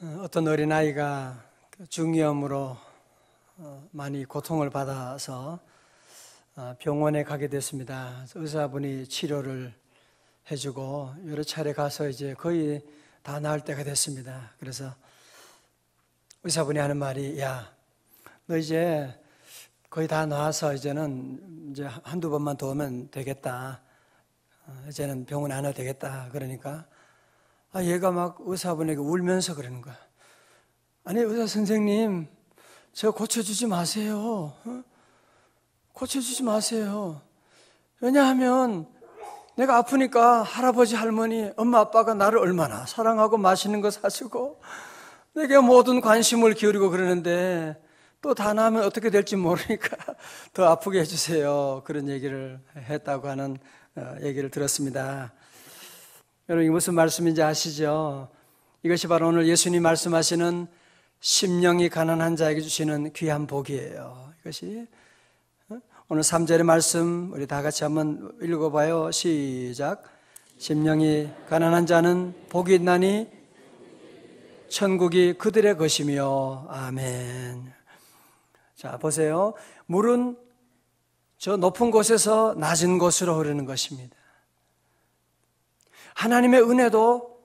어떤 어린아이가 중이염으로 많이 고통을 받아서 병원에 가게 됐습니다. 의사분이 치료를 해주고 여러 차례 가서 이제 거의 다 나을 때가 됐습니다. 그래서 의사분이 하는 말이, 야, 너 이제 거의 다 나와서 이제는 이제 한두 번만 더 오면 되겠다. 이제는 병원 안 와도 되겠다. 그러니까 얘가 막 의사분에게 울면서 그러는 거야. 아니, 의사 선생님, 저 고쳐주지 마세요. 고쳐주지 마세요. 왜냐하면 내가 아프니까 할아버지, 할머니, 엄마, 아빠가 나를 얼마나 사랑하고 맛있는 거 사주고 내게 모든 관심을 기울이고 그러는데 또 다 나면 어떻게 될지 모르니까 더 아프게 해주세요. 그런 얘기를 했다고 하는 얘기를 들었습니다. 여러분, 이게 무슨 말씀인지 아시죠? 이것이 바로 오늘 예수님이 말씀하시는 심령이 가난한 자에게 주시는 귀한 복이에요. 이것이 오늘 3절의 말씀 우리 다 같이 한번 읽어봐요. 시작. 심령이 가난한 자는 복이 있나니 천국이 그들의 것이며. 아멘. 자, 보세요. 물은 저 높은 곳에서 낮은 곳으로 흐르는 것입니다. 하나님의 은혜도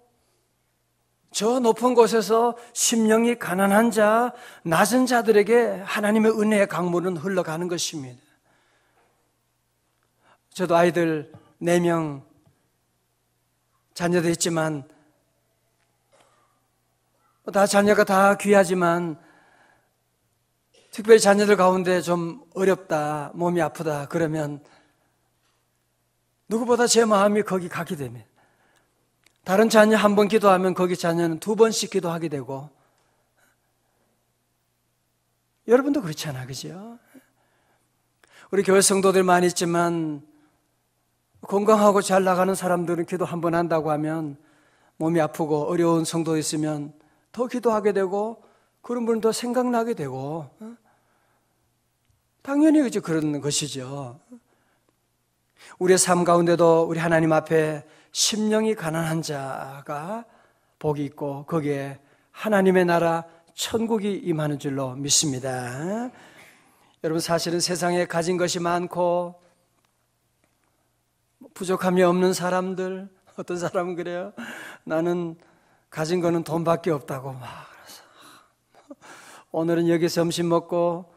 저 높은 곳에서 심령이 가난한 자, 낮은 자들에게 하나님의 은혜의 강물은 흘러가는 것입니다. 저도 아이들 4명 자녀도 있지만 다 자녀가 다 귀하지만 특별히 자녀들 가운데 좀 어렵다, 몸이 아프다 그러면 누구보다 제 마음이 거기 가게 됩니다. 다른 자녀 한 번 기도하면 거기 자녀는 2번씩 기도하게 되고, 여러분도 그렇잖아, 그죠? 우리 교회 성도들 많이 있지만 건강하고 잘 나가는 사람들은 기도 한 번 한다고 하면 몸이 아프고 어려운 성도 있으면 더 기도하게 되고 그런 분은 더 생각나게 되고, 당연히 그런 것이죠. 우리의 삶 가운데도 우리 하나님 앞에 심령이 가난한 자가 복이 있고 거기에 하나님의 나라 천국이 임하는 줄로 믿습니다. 여러분, 사실은 세상에 가진 것이 많고 부족함이 없는 사람들, 어떤 사람은 그래요. 나는 가진 거는 돈밖에 없다고 막 그래서 오늘은 여기서 점심 먹고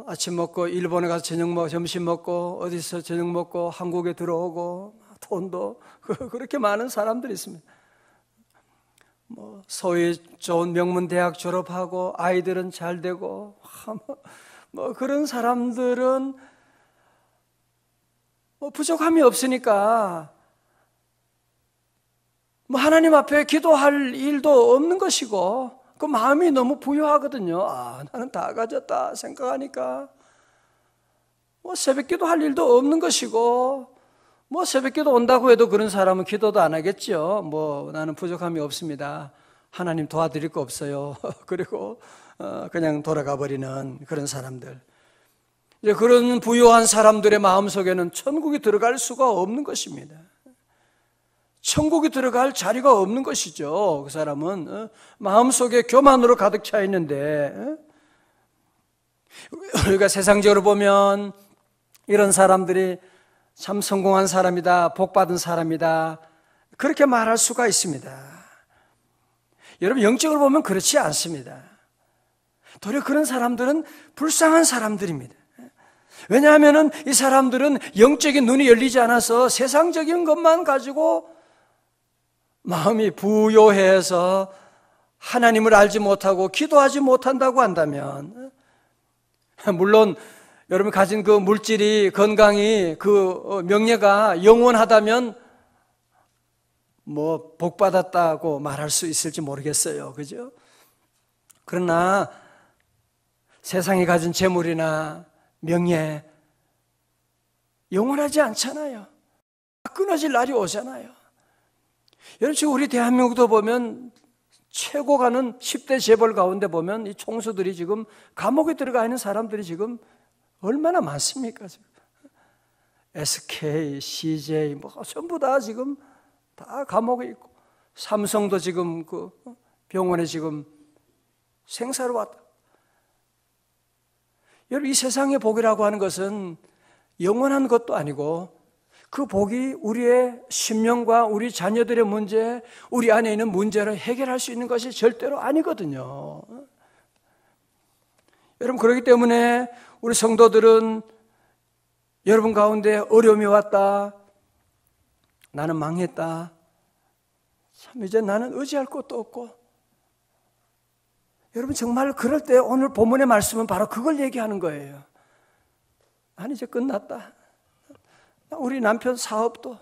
아침 먹고 일본에 가서 점심 먹고 어디서 저녁 먹고 한국에 들어오고 돈도 그렇게 많은 사람들이 있습니다. 소위 좋은 명문 대학 졸업하고 아이들은 잘 되고 그런 사람들은 부족함이 없으니까 하나님 앞에 기도할 일도 없는 것이고 그 마음이 너무 부유하거든요. 나는 다 가졌다 생각하니까 새벽기도 할 일도 없는 것이고 새벽기도 온다고 해도 그런 사람은 기도도 안 하겠죠. 나는 부족함이 없습니다. 하나님 도와드릴 거 없어요. 그리고 그냥 돌아가 버리는 그런 사람들. 이제 그런 부유한 사람들의 마음속에는 천국이 들어갈 수가 없는 것입니다. 천국이 들어갈 자리가 없는 것이죠. 그 사람은 마음속에 교만으로 가득 차 있는데, 우리가 세상적으로 보면 이런 사람들이 참 성공한 사람이다, 복받은 사람이다, 그렇게 말할 수가 있습니다. 여러분, 영적으로 보면 그렇지 않습니다. 도리어 그런 사람들은 불쌍한 사람들입니다. 왜냐하면 이 사람들은 영적인 눈이 열리지 않아서 세상적인 것만 가지고 마음이 부요해서 하나님을 알지 못하고 기도하지 못한다고 한다면, 물론 여러분 가진 그 물질이, 건강이, 그 명예가 영원하다면 복받았다고 말할 수 있을지 모르겠어요. 그죠? 그러나 세상이 가진 재물이나 명예 영원하지 않잖아요. 끊어질 날이 오잖아요. 여러분, 지금 우리 대한민국도 보면 최고 가는 10대 재벌 가운데 보면 이 총수들이 지금 감옥에 들어가 있는 사람들이 지금 얼마나 많습니까? 지금 SK, CJ 전부 다 지금 다 감옥에 있고, 삼성도 지금 병원에 지금 생사로 왔다. 여러분, 이 세상의 복이라고 하는 것은 영원한 것도 아니고 그 복이 우리의 심령과 우리 자녀들의 문제, 우리 안에 있는 문제를 해결할 수 있는 것이 절대로 아니거든요. 여러분, 그렇기 때문에 우리 성도들은 여러분 가운데 어려움이 왔다, 나는 망했다, 참 이제 나는 의지할 곳도 없고, 여러분 정말 그럴 때 오늘 본문의 말씀은 바로 그걸 얘기하는 거예요. 나는 이제 끝났다. 우리 남편 사업도,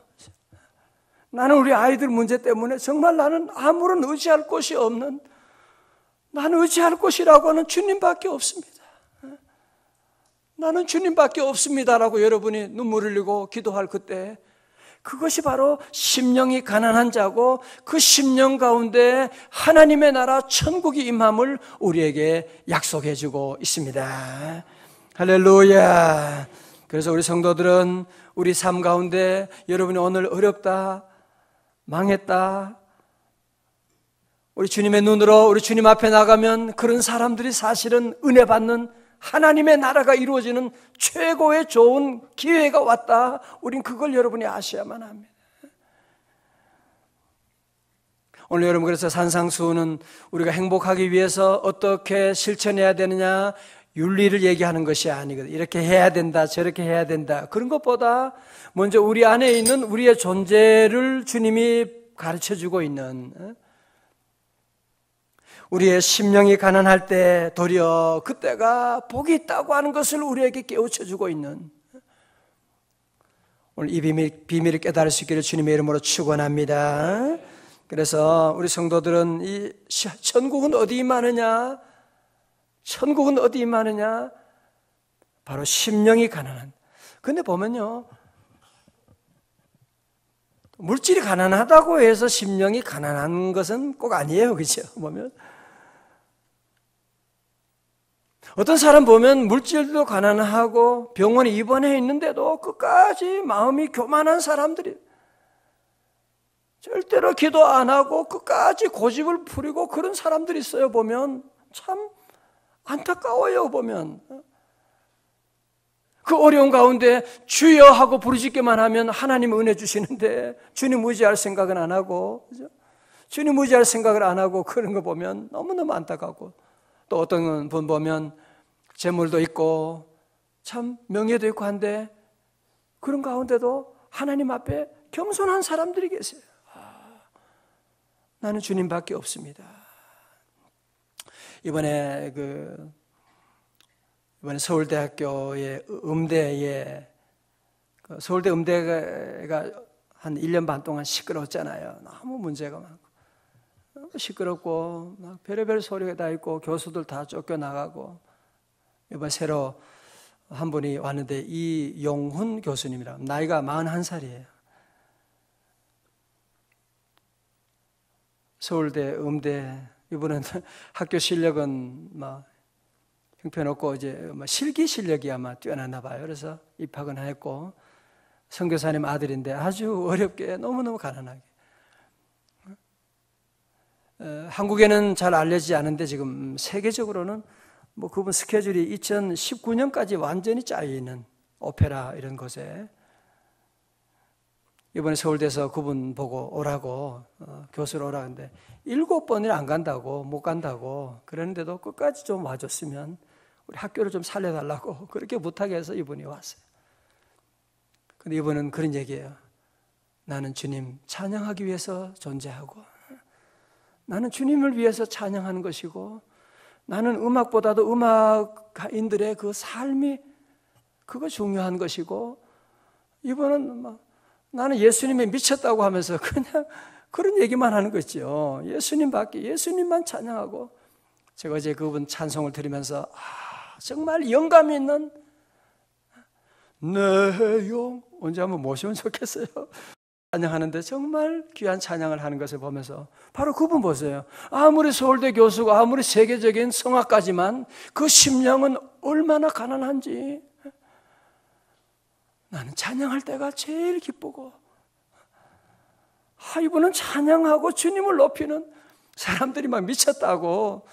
나는 우리 아이들 문제 때문에 정말 나는 아무런 의지할 곳이 없는, 나는 의지할 곳이라고 하는 주님밖에 없습니다. 나는 주님밖에 없습니다라고 여러분이 눈물 흘리고 기도할 그때, 그것이 바로 심령이 가난한 자고 그 심령 가운데 하나님의 나라 천국이 임함을 우리에게 약속해 주고 있습니다. 할렐루야. 그래서 우리 성도들은 우리 삶 가운데 여러분이 오늘 어렵다, 망했다, 우리 주님의 눈으로 우리 주님 앞에 나가면 그런 사람들이 사실은 은혜 받는 하나님의 나라가 이루어지는 최고의 좋은 기회가 왔다. 우린 그걸 여러분이 아셔야만 합니다. 오늘 여러분, 그래서 산상수훈은 우리가 행복하기 위해서 어떻게 실천해야 되느냐, 윤리를 얘기하는 것이 아니거든요. 이렇게 해야 된다, 저렇게 해야 된다, 그런 것보다 먼저 우리 안에 있는 우리의 존재를 주님이 가르쳐주고 있는, 우리의 심령이 가난할 때 도리어 그때가 복이 있다고 하는 것을 우리에게 깨우쳐주고 있는, 오늘 이 비밀을 깨달을 수 있기를 주님의 이름으로 축원합니다. 그래서 우리 성도들은 이 천국은 어디 임하느냐, 천국은 어디 임하느냐, 바로 심령이 가난한. 근데 보면요, 물질이 가난하다고 해서 심령이 가난한 것은 꼭 아니에요. 그렇죠? 보면 어떤 사람 보면 물질도 가난하고 병원에 입원해 있는데도 끝까지 마음이 교만한 사람들이, 절대로 기도 안 하고 끝까지 고집을 부리고 그런 사람들이 있어요. 보면 참 안타까워요. 보면 그 어려운 가운데 주여 하고 부르짖기만 하면 하나님 은혜 주시는데 주님 의지할 생각은 안 하고, 그죠? 주님 의지할 생각을 안 하고 그런 거 보면 너무너무 안타깝고, 또 어떤 분 보면 재물도 있고 참 명예도 있고 한데 그런 가운데도 하나님 앞에 겸손한 사람들이 계세요. 나는 주님밖에 없습니다. 이번에 서울대학교의 음대에, 서울대 음대가 한 1년 반 동안 시끄러웠잖아요. 너무 문제가 많고 시끄럽고 막 별의별 소리가 다 있고 교수들 다 쫓겨나가고, 이번 새로 한 분이 왔는데 이용훈 교수님이라, 나이가 41살이에요. 서울대 음대, 이분은 학교 실력은 막 형편없고 이제 실기 실력이 아마 뛰어나나 봐요. 그래서 입학은 했고 선교사님 아들인데 아주 어렵게 너무너무 가난하게, 한국에는 잘 알려지지 않은데 지금 세계적으로는 뭐 그분 스케줄이 2019년까지 완전히 짜여있는 오페라 이런 곳에, 이번에 서울대에서 그분 보고 오라고, 교수로 오라는데 7번을 안 간다고, 못 간다고 그러는데도 끝까지 좀 와줬으면 우리 학교를 좀 살려달라고 그렇게 부탁해서 이분이 왔어요. 근데 이분은 그런 얘기예요. 나는 주님 찬양하기 위해서 존재하고, 나는 주님을 위해서 찬양하는 것이고, 나는 음악보다도 음악인들의 그 삶이 그거 중요한 것이고, 이분은 막 나는 예수님에 미쳤다고 하면서 그냥 그런 얘기만 하는 거죠. 예수님밖에, 예수님만 찬양하고. 제가 어제 그분 찬송을 들으면서 정말 영감 있는 내 영, 언제 한번 모시면 좋겠어요. 찬양하는데 정말 귀한 찬양을 하는 것을 보면서 바로 그분 보세요. 아무리 서울대 교수고 아무리 세계적인 성악가지만 그 심령은 얼마나 가난한지. 나는 찬양할 때가 제일 기쁘고, 이분은 찬양하고 주님을 높이는 사람들이 막 미쳤다고.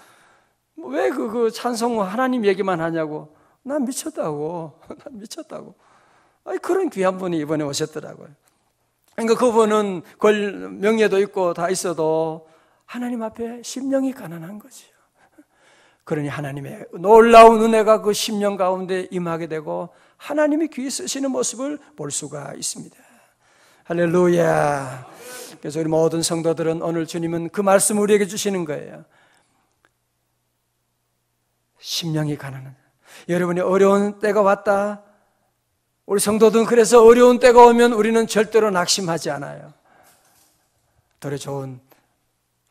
왜 그 찬송 하나님 얘기만 하냐고. 난 미쳤다고. 난 미쳤다고. 아니, 그런 귀한 분이 이번에 오셨더라고요. 그러니까 그분은 명예도 있고 다 있어도 하나님 앞에 심령이 가난한 거지요. 그러니 하나님의 놀라운 은혜가 그 심령 가운데 임하게 되고 하나님이 귀히 쓰시는 모습을 볼 수가 있습니다. 할렐루야. 그래서 우리 모든 성도들은 오늘 주님은 그 말씀을 우리에게 주시는 거예요. 심령이 가난한. 여러분이 어려운 때가 왔다. 우리 성도들은 그래서 어려운 때가 오면 우리는 절대로 낙심하지 않아요. 더 좋은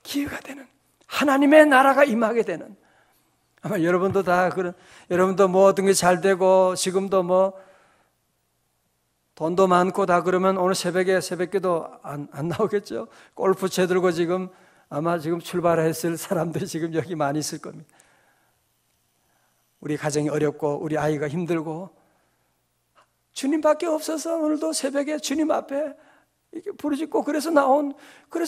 기회가 되는, 하나님의 나라가 임하게 되는. 아마 여러분도 다 여러분도 모든 게 잘 되고 지금도 돈도 많고 다 그러면 오늘 새벽기도 안 나오겠죠? 골프채 들고 아마 지금 출발했을 사람들이 지금 여기 많이 있을 겁니다. 우리 가정이 어렵고 우리 아이가 힘들고 주님밖에 없어서 오늘도 새벽에 주님 앞에 이렇게 부르짖고 그래서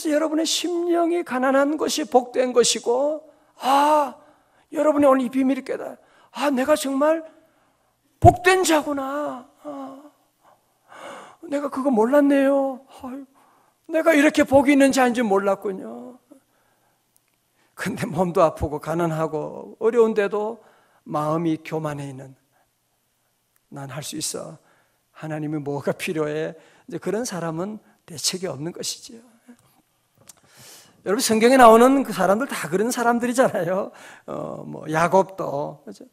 여러분의 심령이 가난한 것이 복된 것이고, 여러분이 오늘 이 비밀을 깨달아요. 내가 정말 복된 자구나. 내가 그거 몰랐네요. 내가 이렇게 복이 있는 자인 줄 몰랐군요. 근데 몸도 아프고 가난하고 어려운데도 마음이 교만해 있는, 난 할 수 있어. 하나님이 뭐가 필요해? 이제 그런 사람은 대책이 없는 것이지요. 여러분, 성경에 나오는 그 사람들 다 그런 사람들이잖아요. 야곱도, 그죠?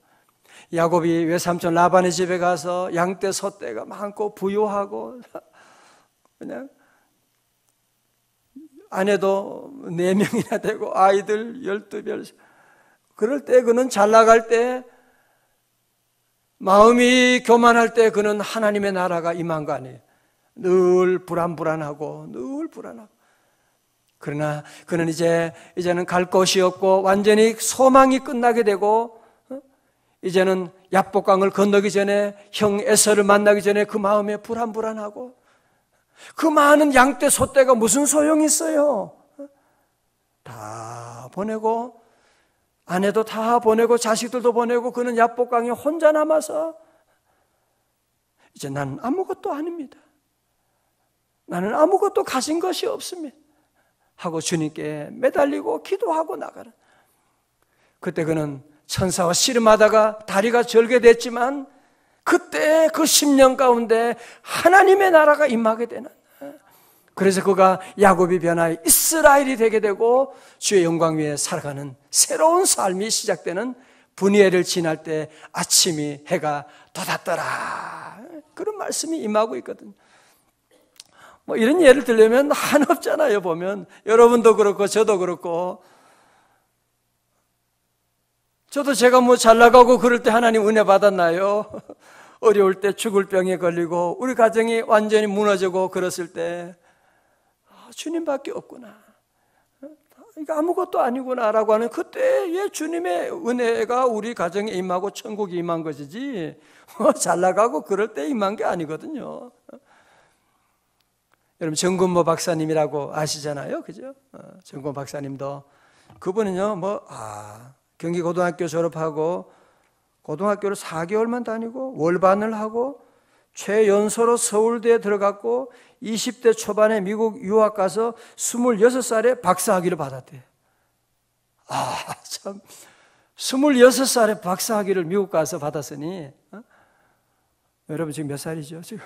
야곱이 외삼촌 라반의 집에 가서 양떼 소떼가 많고 부유하고 그냥 아내도 4명이나 되고 아이들 12별. 그럴 때 그는 잘 나갈 때, 마음이 교만할 때 그는 하나님의 나라가 임한 거 아니에요. 늘 불안하고 늘 불안하고. 그러나 그는 이제는 갈 곳이 없고 완전히 소망이 끝나게 되고, 이제는 야복강을 건너기 전에 형 에서를 만나기 전에 그 마음에 불안하고, 그 많은 양떼 소떼가 무슨 소용이 있어요? 다 보내고 아내도 다 보내고 자식들도 보내고 그는 야복강에 혼자 남아서 이제 나는 아무것도 아닙니다. 나는 아무것도 가진 것이 없습니다 하고 주님께 매달리고 기도하고 나가는. 그때 그는 천사와 씨름하다가 다리가 절개됐지만 그때 그 10년 가운데 하나님의 나라가 임하게 되는, 그래서 그가 야곱이 변하여 이스라엘이 되게 되고 주의 영광 위에 살아가는 새로운 삶이 시작되는, 분이엘을 지날 때 아침이 해가 돋았더라, 그런 말씀이 임하고 있거든요. 이런 예를 들려면 한없잖아요. 보면 여러분도 그렇고 저도 그렇고, 저도 제가 잘 나가고 그럴 때 하나님 은혜 받았나요? 어려울 때 죽을 병에 걸리고 우리 가정이 완전히 무너지고 그랬을 때 주님밖에 없구나, 이거 아무것도 아니구나라고 하는 그때 주님의 은혜가 우리 가정에 임하고 천국이 임한 것이지 잘 나가고 그럴 때 임한 게 아니거든요. 여러분, 정근모 박사님이라고 아시잖아요, 그죠? 정근모 박사님도, 그분은요 경기고등학교 졸업하고 고등학교를 4개월만 다니고 월반을 하고 최연소로 서울대에 들어갔고 20대 초반에 미국 유학 가서 26살에 박사학위를 받았대요. 참, 26살에 박사학위를 미국 가서 받았으니, 여러분 지금 몇 살이죠? 지금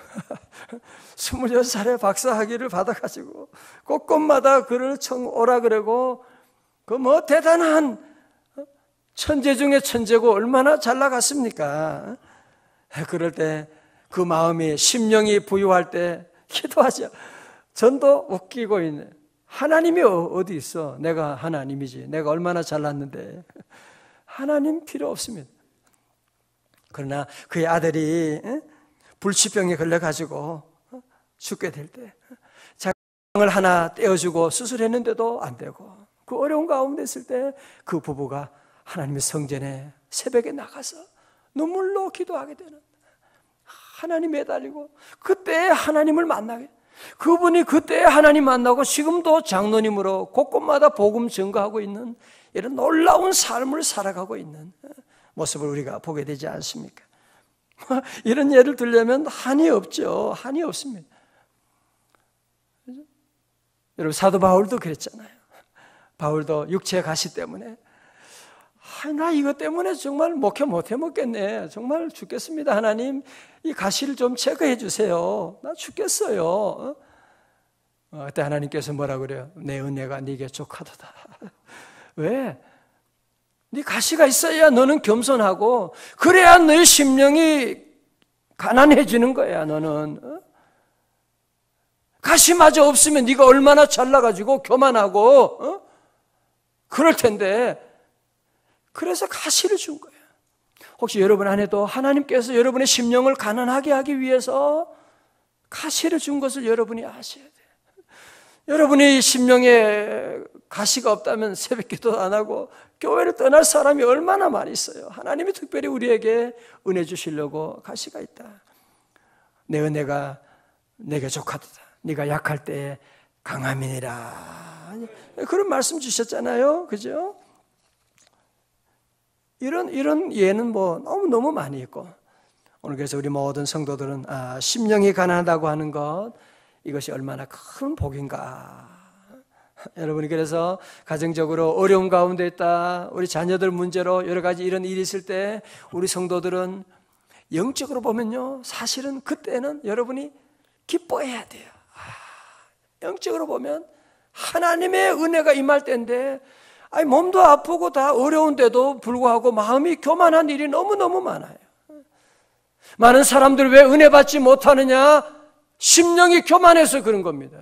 26살에 박사학위를 받아가지고 곳곳마다 그를 오라 그러고, 대단한 천재 중에 천재고 얼마나 잘 나갔습니까? 그럴 때 그 마음이, 심령이 부유할 때 기도하죠. 전도 웃기고 있네. 하나님이 어디 있어? 내가 하나님이지. 내가 얼마나 잘났는데. 하나님 필요 없습니다. 그러나 그의 아들이 불치병에 걸려가지고 죽게 될 때 장을 하나 떼어주고 수술했는데도 안 되고, 그 어려운 가운데 있을 때 그 부부가 하나님의 성전에 새벽에 나가서 눈물로 기도하게 되는, 하나님 매달리고 그때 하나님을 만나게, 그분이 그때 하나님 만나고 지금도 장로님으로 곳곳마다 복음 증거하고 있는 이런 놀라운 삶을 살아가고 있는 모습을 우리가 보게 되지 않습니까? 이런 예를 들려면 한이 없죠. 한이 없습니다. 여러분 사도 바울도 그랬잖아요. 바울도 육체의 가시 때문에 나 이것 때문에 정말 목회 못 해먹겠네. 정말 죽겠습니다. 하나님 이 가시를 좀 체크해 주세요. 나 죽겠어요. 그때 하나님께서 뭐라 그래요? 내 은혜가 네게 족하도다. 왜? 네 가시가 있어야 너는 겸손하고 그래야 너의 심령이 가난해지는 거야. 너는 가시마저 없으면 네가 얼마나 잘나가지고 교만하고 그럴 텐데 그래서 가시를 준 거예요. 혹시 여러분 안에도 하나님께서 여러분의 심령을 가난하게 하기 위해서 가시를 준 것을 여러분이 아셔야 돼요. 여러분이 심령에 가시가 없다면 새벽기도 안 하고 교회를 떠날 사람이 얼마나 많이 있어요. 하나님이 특별히 우리에게 은혜 주시려고 가시가 있다. 내 은혜가 내게 족하도다. 네가 약할 때에 강함이니라. 그런 말씀 주셨잖아요. 그죠? 이런 예는 뭐 너무 많이 있고 오늘 그래서 우리 모든 성도들은 심령이 가난하다고 하는 것 이것이 얼마나 큰 복인가. 여러분이 그래서 가정적으로 어려움 가운데 있다. 우리 자녀들 문제로 여러 가지 이런 일이 있을 때 우리 성도들은 영적으로 보면요. 사실은 그때는 여러분이 기뻐해야 돼요. 영적으로 보면 하나님의 은혜가 임할 때인데 몸도 아프고 다 어려운데도 불구하고 마음이 교만한 일이 너무너무 많아요. 많은 사람들이 왜 은혜 받지 못하느냐? 심령이 교만해서 그런 겁니다.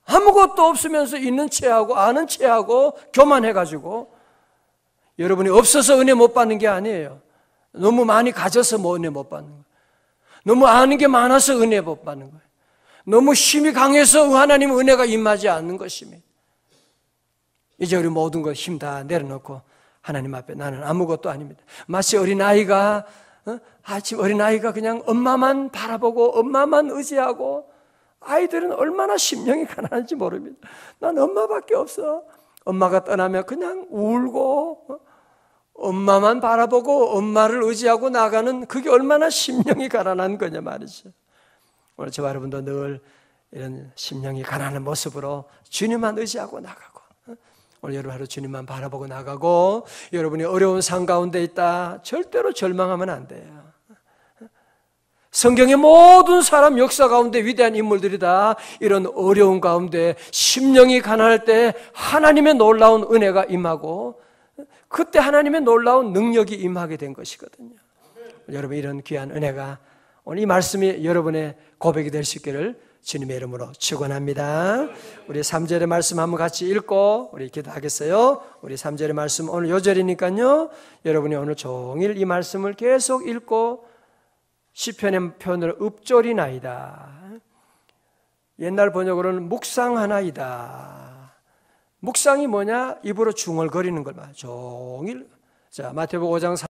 아무것도 없으면서 있는 체하고 아는 체하고 교만해가지고 여러분이 없어서 은혜 못 받는 게 아니에요. 너무 많이 가져서 은혜 못 받는 거예요. 너무 아는 게 많아서 은혜 못 받는 거예요. 너무 힘이 강해서 하나님 은혜가 임하지 않는 것입니다. 이제 우리 모든 것 힘 다 내려놓고 하나님 앞에 나는 아무것도 아닙니다. 마치 어린아이가 어린아이가 그냥 엄마만 바라보고 엄마만 의지하고 아이들은 얼마나 심령이 가난한지 모릅니다. 난 엄마밖에 없어. 엄마가 떠나면 그냥 울고 엄마만 바라보고 엄마를 의지하고 나가는 그게 얼마나 심령이 가난한 거냐 말이죠. 오늘 저와 여러분도 늘 이런 심령이 가난한 모습으로 주님만 의지하고 나가고 오늘 여러분 하루 주님만 바라보고 나가고 여러분이 어려운 삶 가운데 있다. 절대로 절망하면 안 돼요. 성경의 모든 사람 역사 가운데 위대한 인물들이 다 이런 어려운 가운데 심령이 가난할 때 하나님의 놀라운 은혜가 임하고 그때 하나님의 놀라운 능력이 임하게 된 것이거든요. 여러분 이런 귀한 은혜가 오늘 이 말씀이 여러분의 고백이 될 수 있기를 주님의 이름으로 축원합니다. 우리 3절의 말씀 한번 같이 읽고 우리 기도하겠어요. 우리 3절의 말씀 오늘 요절이니까요. 여러분이 오늘 종일 이 말씀을 계속 읽고 시편의 표현으로 읊조리나이다. 옛날 번역으로는 묵상하나이다. 묵상이 뭐냐? 입으로 중얼거리는 걸 말. 종일. 자, 마태복음 5장